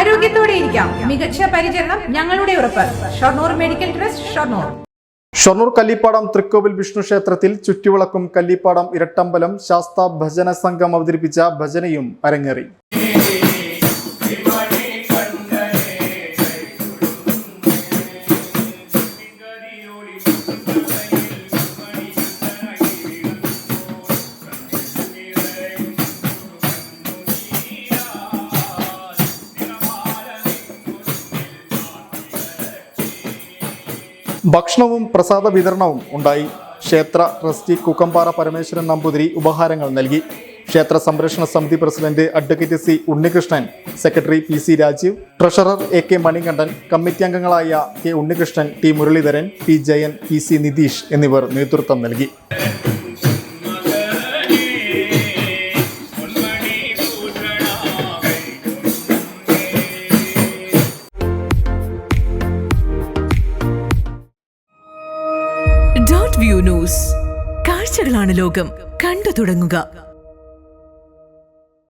ആരോഗ്യത്തോടെ ഇരിക്കാം. മികച്ച പരിചരണം ഞങ്ങളുടെ ഉറപ്പ്. Shoranur medical trust, Shoranur. ഷൊർണൂർ കല്ലിപ്പാടം തൃക്കോവിൽ വിഷ്ണു ക്ഷേത്രത്തിൽ ചുറ്റുവിളക്കും കല്ലിപ്പാടം ഇരട്ടമ്പലം ശാസ്ത ഭജന സംഘം അവതരിപ്പിച്ച ഭജനയും അരങ്ങേറി. ഭക്ഷണവും പ്രസാദ വിതരണവും ഉണ്ടായി. ക്ഷേത്ര ട്രസ്റ്റി കുക്കമ്പാറ പരമേശ്വരൻ നമ്പൂതിരി ഉപഹാരങ്ങൾ നൽകി. ക്ഷേത്ര സംരക്ഷണ സമിതി president advocate C Unnikrishnan, secretary P C Rajeev, treasurer A K Manikandan, committee അംഗങ്ങളായ K Unnikrishnan, T Muraleedharan, P Jayan, P C Nitheesh എന്നിവർ നേതൃത്വം നൽകി. .View news. കാഴ്ചകളാണ് ലോകം. കണ്ടു തുടങ്ങുക.